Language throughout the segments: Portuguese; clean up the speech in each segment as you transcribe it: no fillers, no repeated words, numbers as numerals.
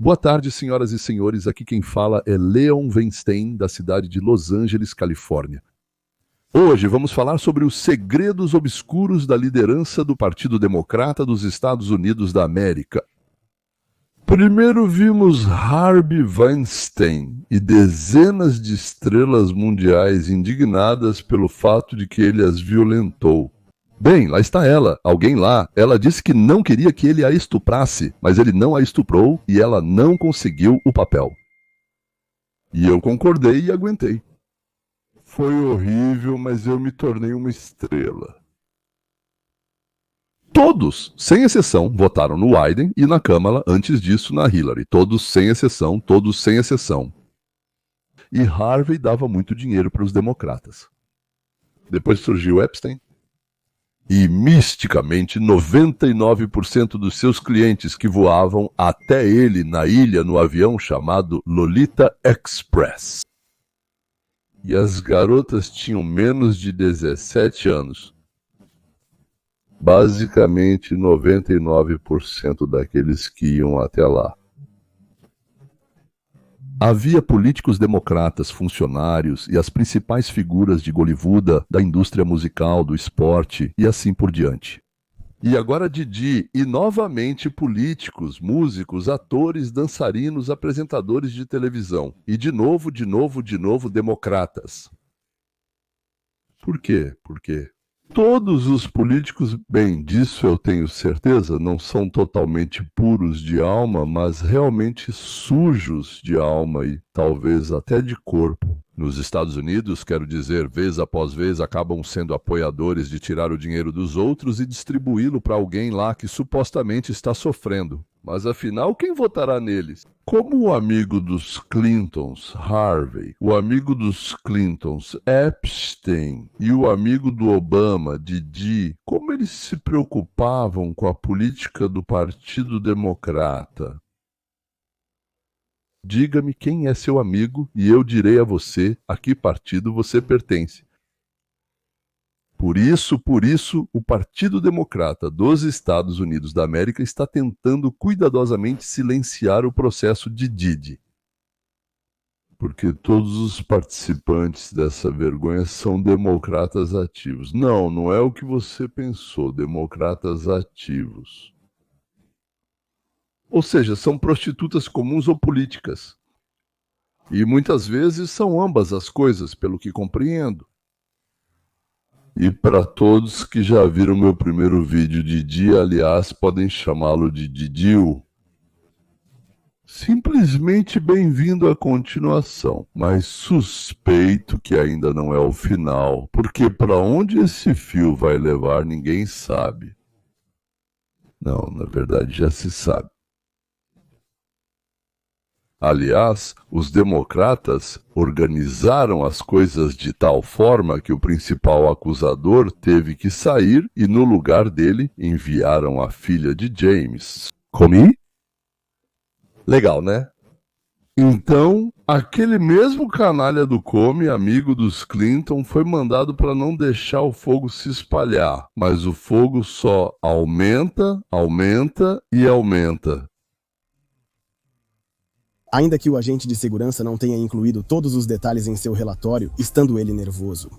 Boa tarde, senhoras e senhores. Aqui quem fala é Leon Weinstein, da cidade de Los Angeles, Califórnia. Hoje vamos falar sobre os segredos obscuros da liderança do Partido Democrata dos Estados Unidos da América. Primeiro vimos Harvey Weinstein e dezenas de estrelas mundiais indignadas pelo fato de que ele as violentou. Bem, lá está ela, alguém lá. Ela disse que não queria que ele a estuprasse, mas ele não a estuprou e ela não conseguiu o papel. E eu concordei e aguentei. Foi horrível, mas eu me tornei uma estrela. Todos, sem exceção, votaram no Biden e na Câmara, antes disso na Hillary. Todos sem exceção, todos sem exceção. E Harvey dava muito dinheiro para os democratas. Depois surgiu Epstein. E, misticamente, 99% dos seus clientes que voavam até ele na ilha no avião chamado Lolita Express. E as garotas tinham menos de 17 anos. Basicamente, 99% daqueles que iam até lá. Havia políticos democratas, funcionários e as principais figuras de Gollywood, da indústria musical, do esporte e assim por diante. E agora Didi, e novamente políticos, músicos, atores, dançarinos, apresentadores de televisão. E de novo, democratas. Por quê? Por quê? Todos os políticos, bem, disso eu tenho certeza, não são totalmente puros de alma, mas realmente sujos de alma e talvez até de corpo. Nos Estados Unidos, quero dizer, vez após vez, acabam sendo apoiadores de tirar o dinheiro dos outros e distribuí-lo para alguém lá que supostamente está sofrendo. Mas afinal, quem votará neles? Como o amigo dos Clintons, Harvey, o amigo dos Clintons, Epstein, e o amigo do Obama, Didi, como eles se preocupavam com a política do Partido Democrata? Diga-me quem é seu amigo e eu direi a você a que partido você pertence. Por isso, o Partido Democrata dos Estados Unidos da América está tentando cuidadosamente silenciar o processo de Didi. Porque todos os participantes dessa vergonha são democratas ativos. Não, não é o que você pensou, democratas ativos. Ou seja, são prostitutas comuns ou políticas. E muitas vezes são ambas as coisas, pelo que compreendo. E para todos que já viram meu primeiro vídeo, Didi, aliás, podem chamá-lo de Didil. Simplesmente bem-vindo à continuação, mas suspeito que ainda não é o final, porque para onde esse fio vai levar ninguém sabe. Não, na verdade já se sabe. Aliás, os democratas organizaram as coisas de tal forma que o principal acusador teve que sair e, no lugar dele, enviaram a filha de James. Comey? Legal, né? Então, aquele mesmo canalha do Comey, amigo dos Clinton, foi mandado para não deixar o fogo se espalhar. Mas o fogo só aumenta, aumenta e aumenta. Ainda que o agente de segurança não tenha incluído todos os detalhes em seu relatório, estando ele nervoso.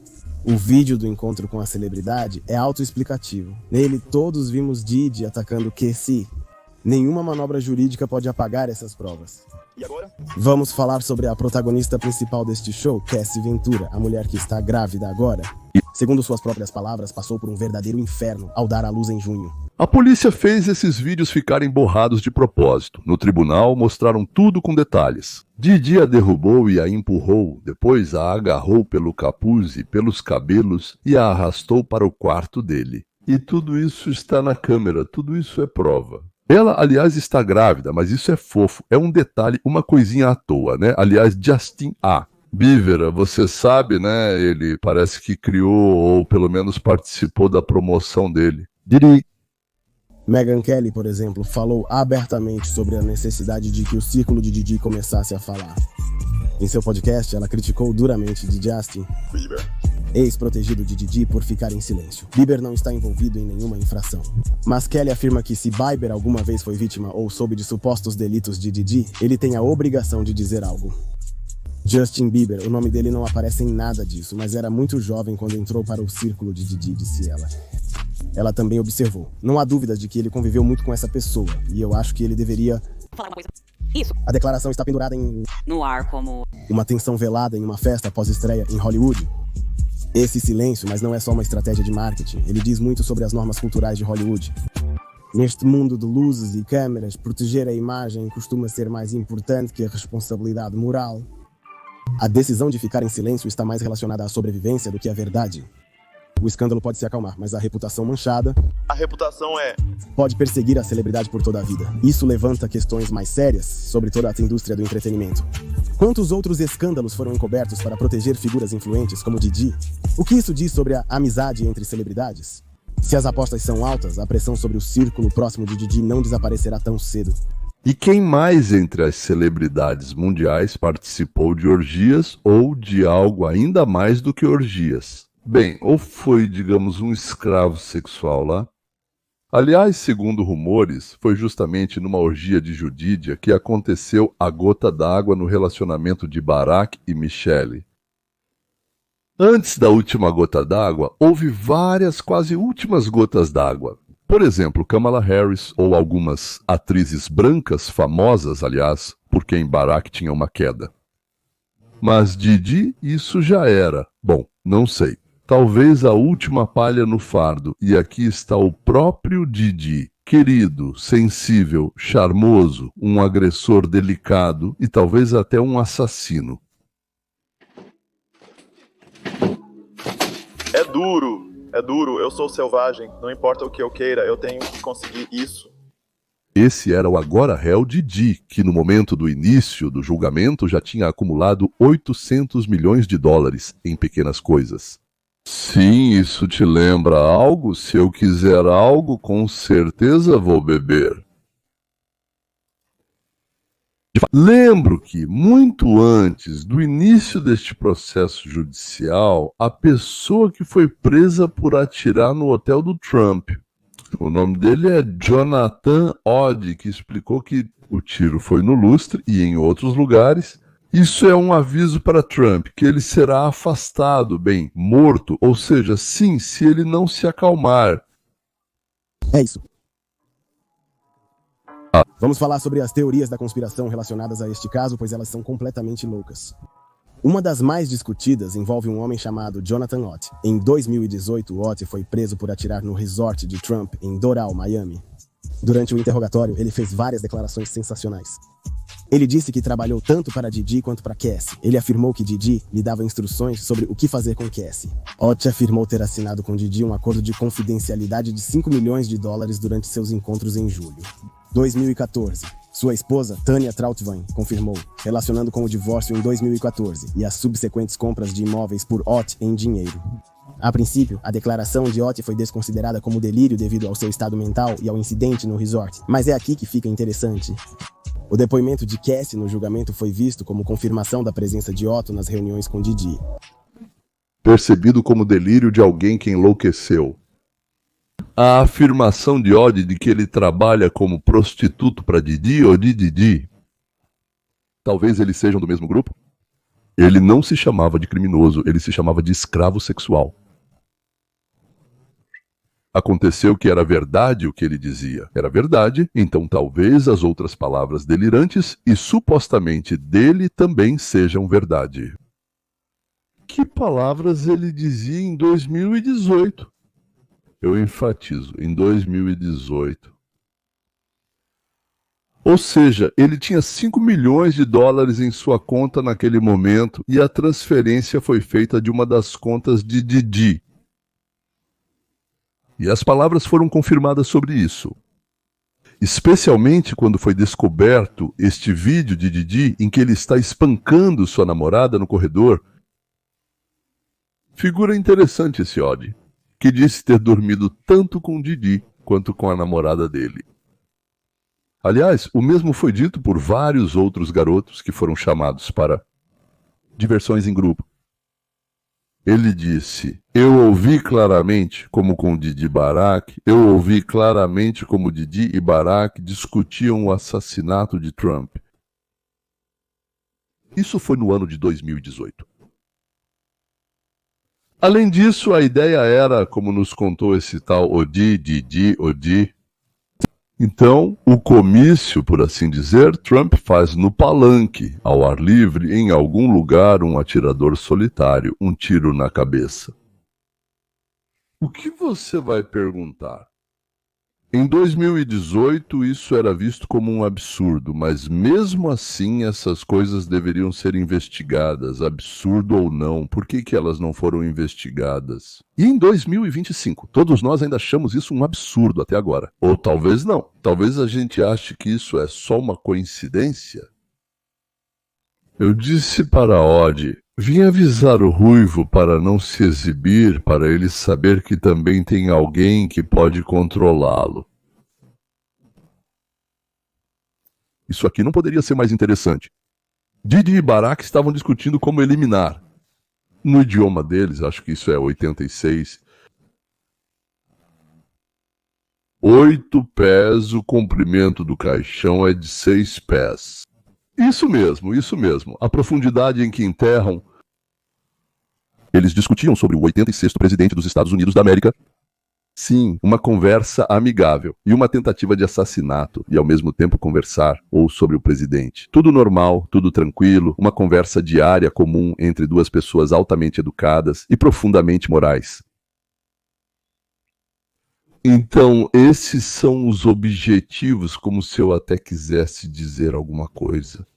O vídeo do encontro com a celebridade é autoexplicativo. Nele, todos vimos Didi atacando Casey. Nenhuma manobra jurídica pode apagar essas provas. E agora? Vamos falar sobre a protagonista principal deste show, Cassie Ventura, a mulher que está grávida agora. Segundo suas próprias palavras, passou por um verdadeiro inferno ao dar à luz em junho. A polícia fez esses vídeos ficarem borrados de propósito. No tribunal, mostraram tudo com detalhes. Didi a derrubou e a empurrou, depois a agarrou pelo capuz e pelos cabelos e a arrastou para o quarto dele. E tudo isso está na câmera, tudo isso é prova. Ela, aliás, está grávida, mas isso é fofo, é um detalhe, uma coisinha à toa, né? Aliás, Justin A. Bieber, você sabe, né? Ele parece que criou, ou pelo menos participou da promoção dele. Didi. Megyn Kelly, por exemplo, falou abertamente sobre a necessidade de que o círculo de Didi começasse a falar. Em seu podcast, ela criticou duramente de Justin Bieber ex-protegido de Didi, por ficar em silêncio. Bieber não está envolvido em nenhuma infração. Mas Kelly afirma que se Bieber alguma vez foi vítima ou soube de supostos delitos de Didi, ele tem a obrigação de dizer algo. Justin Bieber, o nome dele não aparece em nada disso, mas era muito jovem quando entrou para o círculo de Didi, disse ela. Ela também observou. Não há dúvida de que ele conviveu muito com essa pessoa, e eu acho que ele deveria... falar uma coisa. Isso. A declaração está pendurada no ar como uma tensão velada em uma festa pós-estreia em Hollywood. Esse silêncio, mas não é só uma estratégia de marketing, ele diz muito sobre as normas culturais de Hollywood. Neste mundo de luzes e câmeras, proteger a imagem costuma ser mais importante que a responsabilidade moral. A decisão de ficar em silêncio está mais relacionada à sobrevivência do que à verdade. O escândalo pode se acalmar, mas a reputação manchada... A reputação pode perseguir a celebridade por toda a vida. Isso levanta questões mais sérias sobre toda a indústria do entretenimento. Quantos outros escândalos foram encobertos para proteger figuras influentes como Didi? O que isso diz sobre a amizade entre celebridades? Se as apostas são altas, a pressão sobre o círculo próximo de Didi não desaparecerá tão cedo. E quem mais entre as celebridades mundiais participou de orgias ou de algo ainda mais do que orgias? Bem, ou foi, digamos, um escravo sexual lá? Aliás, segundo rumores, foi justamente numa orgia de Judídia que aconteceu a gota d'água no relacionamento de Barack e Michelle. Antes da última gota d'água, houve várias quase últimas gotas d'água. Por exemplo, Kamala Harris ou algumas atrizes brancas famosas, aliás, por quem Barack tinha uma queda. Mas Didi, isso já era. Bom, não sei. Talvez a última palha no fardo, e aqui está o próprio Didi, querido, sensível, charmoso, um agressor delicado e talvez até um assassino. É duro, eu sou selvagem, não importa o que eu queira, eu tenho que conseguir isso. Esse era o agora réu Didi, que no momento do início do julgamento já tinha acumulado 800 milhões de dólares em pequenas coisas. Sim, isso te lembra algo? Se eu quiser algo, com certeza vou beber. Lembro que, muito antes do início deste processo judicial, a pessoa que foi presa por atirar no hotel do Trump, o nome dele é Jonathan Odd, que explicou que o tiro foi no lustre e em outros lugares. Isso é um aviso para Trump, que ele será afastado, bem, morto, ou seja, sim, se ele não se acalmar. É isso. Vamos falar sobre as teorias da conspiração relacionadas a este caso, pois elas são completamente loucas. Uma das mais discutidas envolve um homem chamado Jonathan Ott. Em 2018, Ott foi preso por atirar no resort de Trump em Doral, Miami. Durante o interrogatório, ele fez várias declarações sensacionais. Ele disse que trabalhou tanto para Didi quanto para Cassie. Ele afirmou que Didi lhe dava instruções sobre o que fazer com Cassie. Ott afirmou ter assinado com Didi um acordo de confidencialidade de 5 milhões de dólares durante seus encontros em julho. 2014. Sua esposa, Tanya Trautwein, confirmou, relacionando com o divórcio em 2014 e as subsequentes compras de imóveis por Ott em dinheiro. A princípio, a declaração de Ott foi desconsiderada como delírio devido ao seu estado mental e ao incidente no resort, mas é aqui que fica interessante. O depoimento de Cassie no julgamento foi visto como confirmação da presença de Otto nas reuniões com Didi. Percebido como delírio de alguém que enlouqueceu. A afirmação de Odd de que ele trabalha como prostituto para Didi ou de Didi. Talvez eles sejam do mesmo grupo? Ele não se chamava de criminoso, ele se chamava de escravo sexual. Aconteceu que era verdade o que ele dizia. Era verdade, então talvez as outras palavras delirantes e supostamente dele também sejam verdade. Que palavras ele dizia em 2018? Eu enfatizo, em 2018. Ou seja, ele tinha 5 milhões de dólares em sua conta naquele momento e a transferência foi feita de uma das contas de Didi. E as palavras foram confirmadas sobre isso. Especialmente quando foi descoberto este vídeo de Didi em que ele está espancando sua namorada no corredor. Figura interessante esse Odd, que disse ter dormido tanto com Didi quanto com a namorada dele. Aliás, o mesmo foi dito por vários outros garotos que foram chamados para diversões em grupo. Ele disse: eu ouvi claramente, como com Didi Barack, eu ouvi claramente como Didi e Barack discutiam o assassinato de Trump. Isso foi no ano de 2018. Além disso, a ideia era, como nos contou esse tal Odi. Então, o comício, por assim dizer, Trump faz no palanque, ao ar livre, em algum lugar, um atirador solitário, um tiro na cabeça. O que você vai perguntar? Em 2018, isso era visto como um absurdo, mas mesmo assim essas coisas deveriam ser investigadas, absurdo ou não. Por que elas não foram investigadas? E em 2025, todos nós ainda achamos isso um absurdo até agora. Ou talvez não. Talvez a gente ache que isso é só uma coincidência. Eu disse para Odd: vim avisar o Ruivo para não se exibir, para ele saber que também tem alguém que pode controlá-lo. Isso aqui não poderia ser mais interessante. Didi e Barack estavam discutindo como eliminar. No idioma deles, acho que isso é 86. 8 pés, o comprimento do caixão é de 6 pés. Isso mesmo. A profundidade em que enterram. Eles discutiam sobre o 86º presidente dos Estados Unidos da América. Sim, uma conversa amigável e uma tentativa de assassinato e ao mesmo tempo conversar, ou sobre o presidente. Tudo normal, tudo tranquilo, uma conversa diária comum entre duas pessoas altamente educadas e profundamente morais. Então, esses são os objetivos, como se eu até quisesse dizer alguma coisa.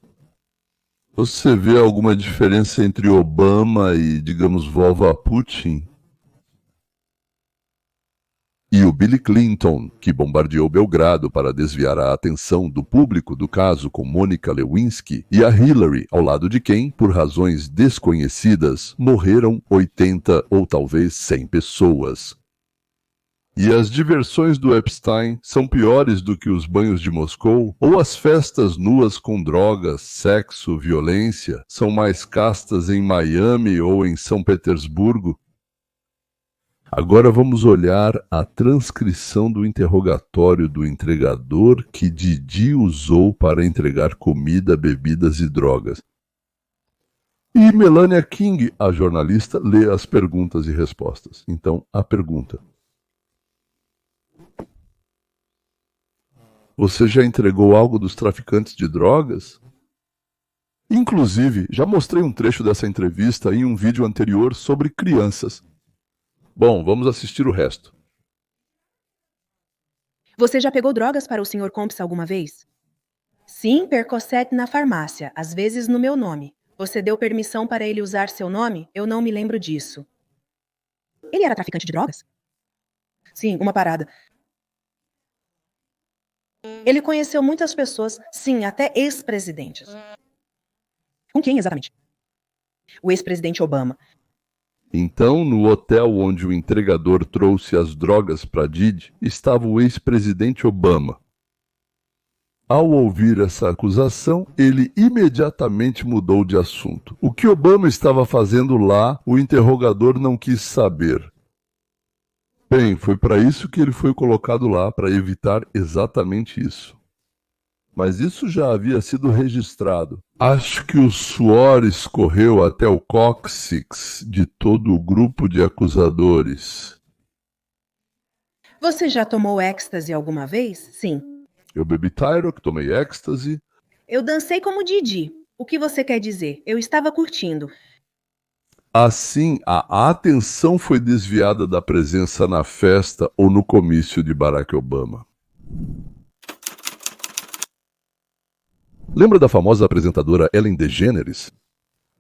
Você vê alguma diferença entre Obama e, digamos, vovó Putin? E o Bill Clinton, que bombardeou Belgrado para desviar a atenção do público do caso com Monica Lewinsky, e a Hillary, ao lado de quem, por razões desconhecidas, morreram 80 ou talvez 100 pessoas. E as diversões do Epstein são piores do que os banhos de Moscou? Ou as festas nuas com drogas, sexo, violência são mais castas em Miami ou em São Petersburgo? Agora vamos olhar a transcrição do interrogatório do entregador que Didi usou para entregar comida, bebidas e drogas. E Melania King, a jornalista, lê as perguntas e respostas. Então, a pergunta: você já entregou algo dos traficantes de drogas? Inclusive, já mostrei um trecho dessa entrevista em um vídeo anterior sobre crianças. Bom, vamos assistir o resto. Você já pegou drogas para o Sr. Combs alguma vez? Sim, Percocet na farmácia, às vezes no meu nome. Você deu permissão para ele usar seu nome? Eu não me lembro disso. Ele era traficante de drogas? Sim, uma parada. Ele conheceu muitas pessoas, sim, até ex-presidentes. Com quem exatamente? O ex-presidente Obama. Então, no hotel onde o entregador trouxe as drogas para Didi, estava o ex-presidente Obama. Ao ouvir essa acusação, ele imediatamente mudou de assunto. O que Obama estava fazendo lá, o interrogador não quis saber. Bem, foi para isso que ele foi colocado lá, para evitar exatamente isso. Mas isso já havia sido registrado. Acho que o suor escorreu até o cóccix de todo o grupo de acusadores. Você já tomou êxtase alguma vez? Sim. Eu bebi Tyroc, tomei êxtase. Eu dancei como Didi. O que você quer dizer? Eu estava curtindo. Assim, a atenção foi desviada da presença na festa ou no comício de Barack Obama. Lembra da famosa apresentadora Ellen DeGeneres?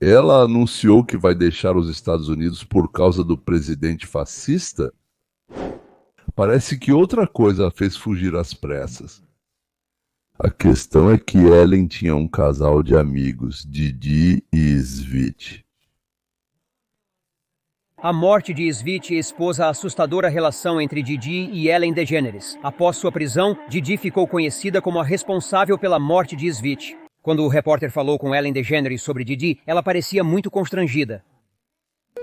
Ela anunciou que vai deixar os Estados Unidos por causa do presidente fascista? Parece que outra coisa a fez fugir às pressas. A questão é que Ellen tinha um casal de amigos, Didi e Svit. A morte de Svit expôs a assustadora relação entre Didi e Ellen DeGeneres. Após sua prisão, Didi ficou conhecida como a responsável pela morte de Svit. Quando o repórter falou com Ellen DeGeneres sobre Didi, ela parecia muito constrangida.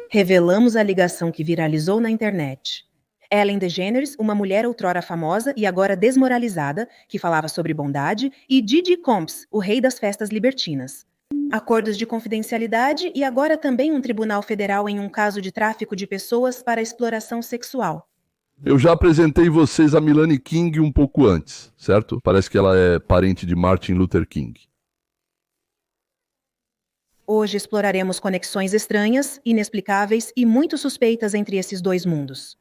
Revelamos a ligação que viralizou na internet. Ellen DeGeneres, uma mulher outrora famosa e agora desmoralizada, que falava sobre bondade, e Diddy Combs, o rei das festas libertinas. Acordos de confidencialidade e agora também um tribunal federal em um caso de tráfico de pessoas para exploração sexual. Eu já apresentei vocês a Melanie King um pouco antes, certo? Parece que ela é parente de Martin Luther King. Hoje exploraremos conexões estranhas, inexplicáveis e muito suspeitas entre esses dois mundos.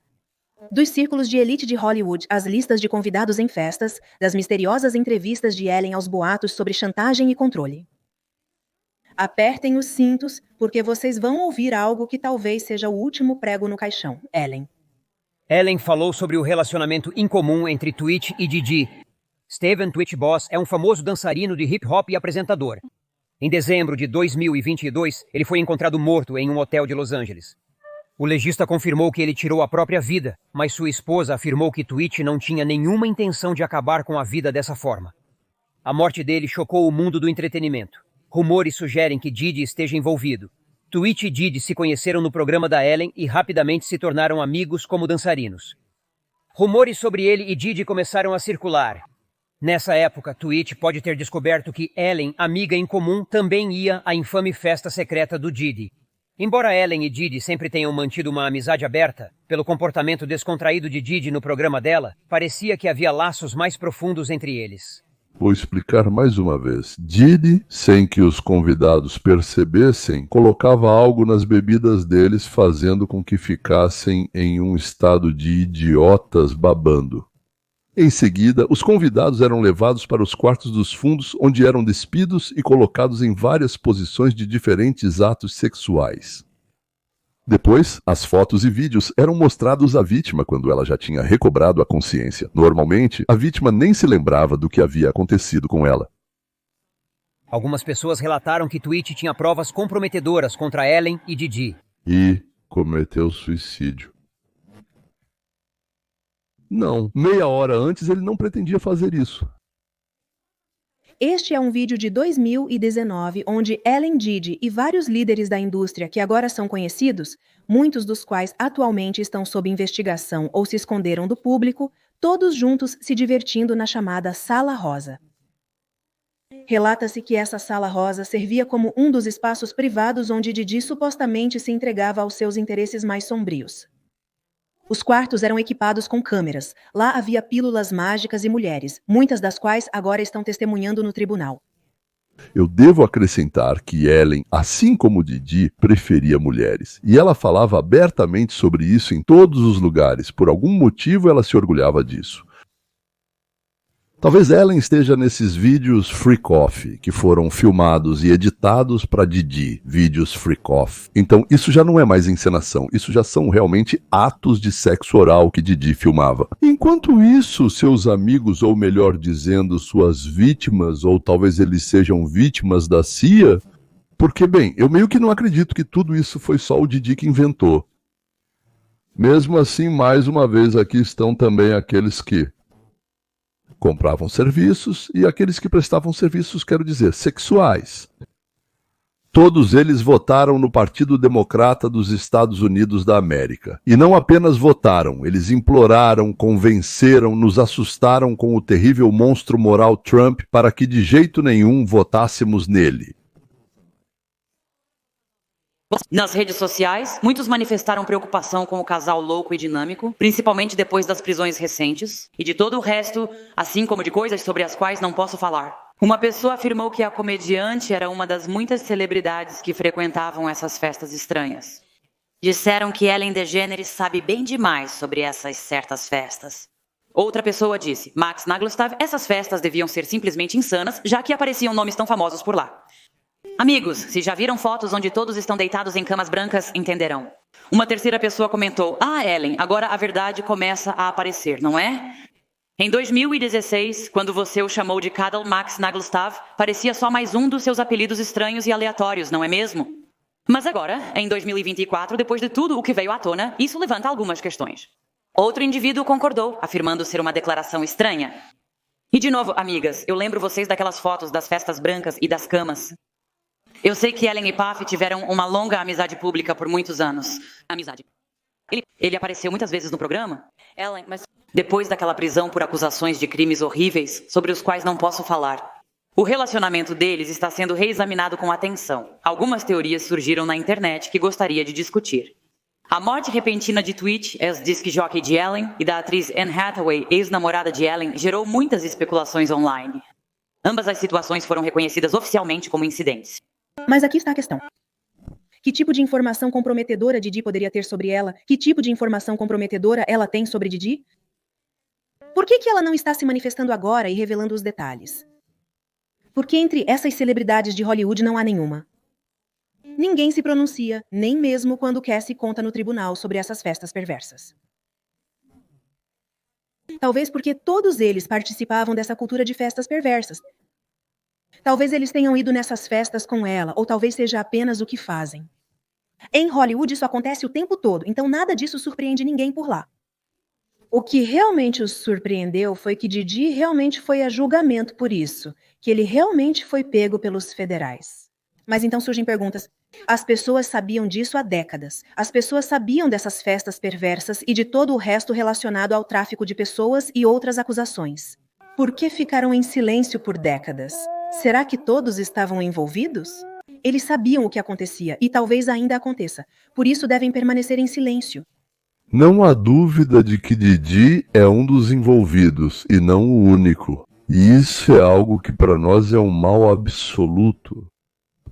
Dos círculos de elite de Hollywood às listas de convidados em festas, das misteriosas entrevistas de Ellen aos boatos sobre chantagem e controle. Apertem os cintos, porque vocês vão ouvir algo que talvez seja o último prego no caixão, Ellen. Ellen falou sobre o relacionamento incomum entre Twitch e Diddy. Steven Twitch Boss é um famoso dançarino de hip-hop e apresentador. Em dezembro de 2022, ele foi encontrado morto em um hotel de Los Angeles. O legista confirmou que ele tirou a própria vida, mas sua esposa afirmou que Twitch não tinha nenhuma intenção de acabar com a vida dessa forma. A morte dele chocou o mundo do entretenimento. Rumores sugerem que Diddy esteja envolvido. Twitch e Diddy se conheceram no programa da Ellen e rapidamente se tornaram amigos como dançarinos. Rumores sobre ele e Diddy começaram a circular. Nessa época, Twitch pode ter descoberto que Ellen, amiga em comum, também ia à infame festa secreta do Diddy. Embora Ellen e Diddy sempre tenham mantido uma amizade aberta, pelo comportamento descontraído de Diddy no programa dela, parecia que havia laços mais profundos entre eles. Vou explicar mais uma vez. Diddy, sem que os convidados percebessem, colocava algo nas bebidas deles, fazendo com que ficassem em um estado de idiotas babando. Em seguida, os convidados eram levados para os quartos dos fundos, onde eram despidos e colocados em várias posições de diferentes atos sexuais. Depois, as fotos e vídeos eram mostrados à vítima quando ela já tinha recobrado a consciência. Normalmente, a vítima nem se lembrava do que havia acontecido com ela. Algumas pessoas relataram que Twitch tinha provas comprometedoras contra Ellen e Diddy. E cometeu suicídio. Não, meia hora antes ele não pretendia fazer isso. Este é um vídeo de 2019 onde Ellen Diddy e vários líderes da indústria que agora são conhecidos, muitos dos quais atualmente estão sob investigação ou se esconderam do público, todos juntos se divertindo na chamada Sala Rosa. Relata-se que essa Sala Rosa servia como um dos espaços privados onde Diddy supostamente se entregava aos seus interesses mais sombrios. Os quartos eram equipados com câmeras. Lá havia pílulas mágicas e mulheres, muitas das quais agora estão testemunhando no tribunal. Eu devo acrescentar que Ellen, assim como Diddy, preferia mulheres. E ela falava abertamente sobre isso em todos os lugares. Por algum motivo ela se orgulhava disso. Talvez Ellen esteja nesses vídeos Freak Off, que foram filmados e editados para Diddy, vídeos Freak Off. Então isso já não é mais encenação, isso já são realmente atos de sexo oral que Diddy filmava. Enquanto isso, seus amigos, ou melhor dizendo, suas vítimas, ou talvez eles sejam vítimas da CIA, porque, bem, eu meio que não acredito que tudo isso foi só o Diddy que inventou. Mesmo assim, mais uma vez, aqui estão também aqueles que compravam serviços e aqueles que prestavam serviços, quero dizer, sexuais. Todos eles votaram no Partido Democrata dos Estados Unidos da América. E não apenas votaram, eles imploraram, convenceram, nos assustaram com o terrível monstro moral Trump para que de jeito nenhum votássemos nele. Nas redes sociais, muitos manifestaram preocupação com o casal louco e dinâmico, principalmente depois das prisões recentes, e de todo o resto, assim como de coisas sobre as quais não posso falar. Uma pessoa afirmou que a comediante era uma das muitas celebridades que frequentavam essas festas estranhas. Disseram que Ellen DeGeneres sabe bem demais sobre essas certas festas. Outra pessoa disse, Max Naglstav, essas festas deviam ser simplesmente insanas, já que apareciam nomes tão famosos por lá. Amigos, se já viram fotos onde todos estão deitados em camas brancas, entenderão. Uma terceira pessoa comentou, Ellen, agora a verdade começa a aparecer, não é? Em 2016, quando você o chamou de Cuddle Max Naglstav, parecia só mais um dos seus apelidos estranhos e aleatórios, não é mesmo? Mas agora, em 2024, depois de tudo o que veio à tona, isso levanta algumas questões. Outro indivíduo concordou, afirmando ser uma declaração estranha. E de novo, amigas, eu lembro vocês daquelas fotos das festas brancas e das camas. Eu sei que Ellen e Puff tiveram uma longa amizade pública por muitos anos. Amizade. Ele apareceu muitas vezes no programa? Ellen, mas... Depois daquela prisão por acusações de crimes horríveis, sobre os quais não posso falar. O relacionamento deles está sendo reexaminado com atenção. Algumas teorias surgiram na internet que gostaria de discutir. A morte repentina de Twitch, ex-disc jockey de Ellen, e da atriz Anne Hathaway, ex-namorada de Ellen, gerou muitas especulações online. Ambas as situações foram reconhecidas oficialmente como incidentes. Mas aqui está a questão. Que tipo de informação comprometedora Didi poderia ter sobre ela? Que tipo de informação comprometedora ela tem sobre Didi? Por que ela não está se manifestando agora e revelando os detalhes? Porque entre essas celebridades de Hollywood não há nenhuma. Ninguém se pronuncia, nem mesmo quando Cassie conta no tribunal sobre essas festas perversas. Talvez porque todos eles participavam dessa cultura de festas perversas. Talvez eles tenham ido nessas festas com ela, ou talvez seja apenas o que fazem. Em Hollywood isso acontece o tempo todo, então nada disso surpreende ninguém por lá. O que realmente os surpreendeu foi que Didi realmente foi a julgamento por isso, que ele realmente foi pego pelos federais. Mas então surgem perguntas. As pessoas sabiam disso há décadas. As pessoas sabiam dessas festas perversas e de todo o resto relacionado ao tráfico de pessoas e outras acusações. Por que ficaram em silêncio por décadas? Será que todos estavam envolvidos? Eles sabiam o que acontecia e talvez ainda aconteça. Por isso devem permanecer em silêncio. Não há dúvida de que Didi é um dos envolvidos e não o único. E isso é algo que para nós é um mal absoluto.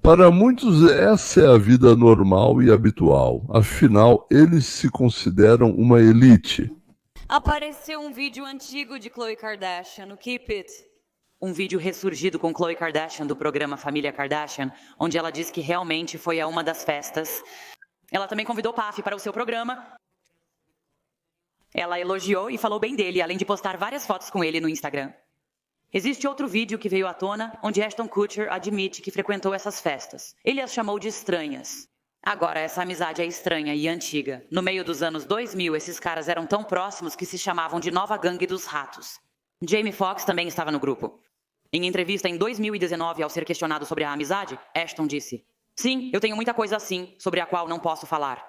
Para muitos essa é a vida normal e habitual. Afinal, eles se consideram uma elite. Apareceu um vídeo antigo de Khloe Kardashian no Keep It. Um vídeo ressurgido com Khloe Kardashian do programa Família Kardashian, onde ela diz que realmente foi a uma das festas. Ela também convidou Puff para o seu programa. Ela elogiou e falou bem dele, além de postar várias fotos com ele no Instagram. Existe outro vídeo que veio à tona, onde Ashton Kutcher admite que frequentou essas festas. Ele as chamou de estranhas. Agora, essa amizade é estranha e antiga. No meio dos anos 2000, esses caras eram tão próximos que se chamavam de Nova Gangue dos Ratos. Jamie Foxx também estava no grupo. Em entrevista em 2019, ao ser questionado sobre a amizade, Ashton disse: "Sim, eu tenho muita coisa assim, sobre a qual não posso falar.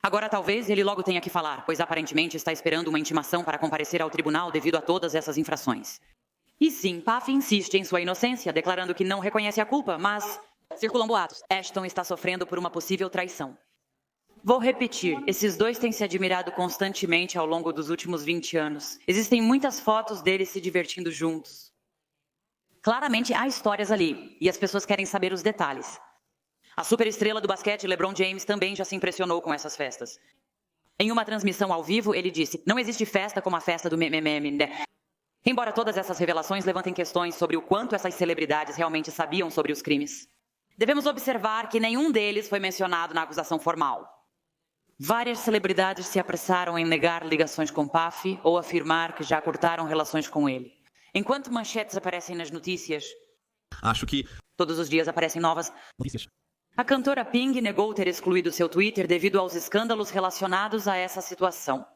Agora talvez ele logo tenha que falar, pois aparentemente está esperando uma intimação para comparecer ao tribunal devido a todas essas infrações." E sim, Puff insiste em sua inocência, declarando que não reconhece a culpa, mas circulam boatos. Ashton está sofrendo por uma possível traição. Vou repetir, esses dois têm se admirado constantemente ao longo dos últimos 20 anos. Existem muitas fotos deles se divertindo juntos. Claramente há histórias ali, e as pessoas querem saber os detalhes. A superestrela do basquete, LeBron James, também já se impressionou com essas festas. Em uma transmissão ao vivo, ele disse: "Não existe festa como a festa do meme, né?" Embora todas essas revelações levantem questões sobre o quanto essas celebridades realmente sabiam sobre os crimes. Devemos observar que nenhum deles foi mencionado na acusação formal. Várias celebridades se apressaram em negar ligações com Puff ou afirmar que já cortaram relações com ele. Enquanto manchetes aparecem nas notícias, acho que todos os dias aparecem novas notícias. A cantora Pink negou ter excluído seu Twitter devido aos escândalos relacionados a essa situação.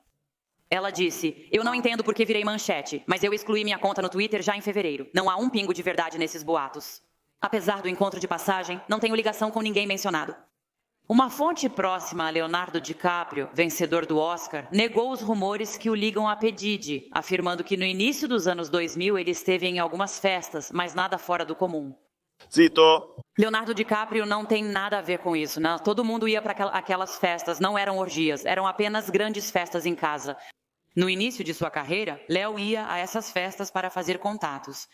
Ela disse: "Eu não entendo por que virei manchete, mas eu excluí minha conta no Twitter já em fevereiro. Não há um pingo de verdade nesses boatos. Apesar do encontro de passagem, não tenho ligação com ninguém mencionado." Uma fonte próxima a Leonardo DiCaprio, vencedor do Oscar, negou os rumores que o ligam a P. Diddy, afirmando que no início dos anos 2000 ele esteve em algumas festas, mas nada fora do comum. Zito. Leonardo DiCaprio não tem nada a ver com isso, né? Todo mundo ia para aquelas festas, não eram orgias, eram apenas grandes festas em casa. No início de sua carreira, Léo ia a essas festas para fazer contatos.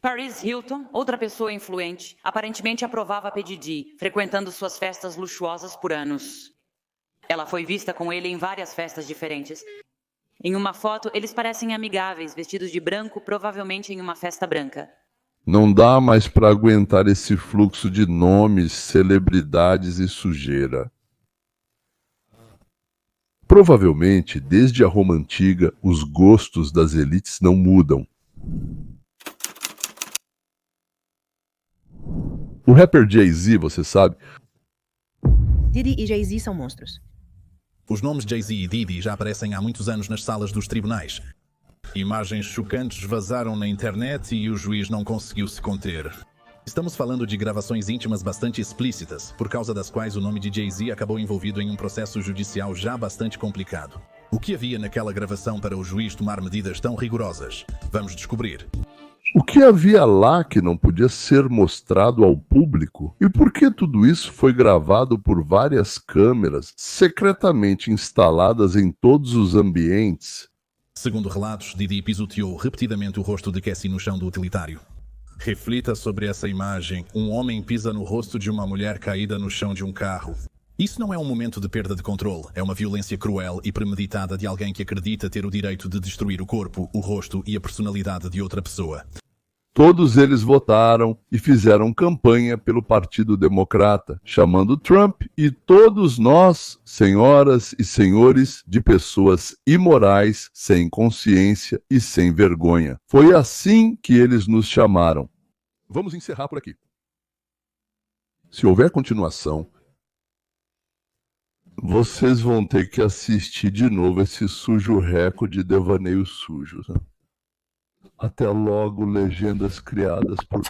Paris Hilton, outra pessoa influente, aparentemente aprovava P. Diddy, frequentando suas festas luxuosas por anos. Ela foi vista com ele em várias festas diferentes. Em uma foto, eles parecem amigáveis, vestidos de branco, provavelmente em uma festa branca. Não dá mais para aguentar esse fluxo de nomes, celebridades e sujeira. Provavelmente, desde a Roma Antiga, os gostos das elites não mudam. O rapper Jay-Z, você sabe? Diddy e Jay-Z são monstros. Os nomes Jay-Z e Diddy já aparecem há muitos anos nas salas dos tribunais. Imagens chocantes vazaram na internet e o juiz não conseguiu se conter. Estamos falando de gravações íntimas bastante explícitas, por causa das quais o nome de Jay-Z acabou envolvido em um processo judicial já bastante complicado. O que havia naquela gravação para o juiz tomar medidas tão rigorosas? Vamos descobrir. O que havia lá que não podia ser mostrado ao público? E por que tudo isso foi gravado por várias câmeras secretamente instaladas em todos os ambientes? Segundo relatos, Diddy pisoteou repetidamente o rosto de Cassie no chão do utilitário. Reflita sobre essa imagem. Um homem pisa no rosto de uma mulher caída no chão de um carro. Isso não é um momento de perda de controle. É uma violência cruel e premeditada de alguém que acredita ter o direito de destruir o corpo, o rosto e a personalidade de outra pessoa. Todos eles votaram e fizeram campanha pelo Partido Democrata, chamando Trump e todos nós, senhoras e senhores, de pessoas imorais, sem consciência e sem vergonha. Foi assim que eles nos chamaram. Vamos encerrar por aqui. Se houver continuação, vocês vão ter que assistir de novo esse sujo recorde de devaneios sujos. Até logo, legendas criadas por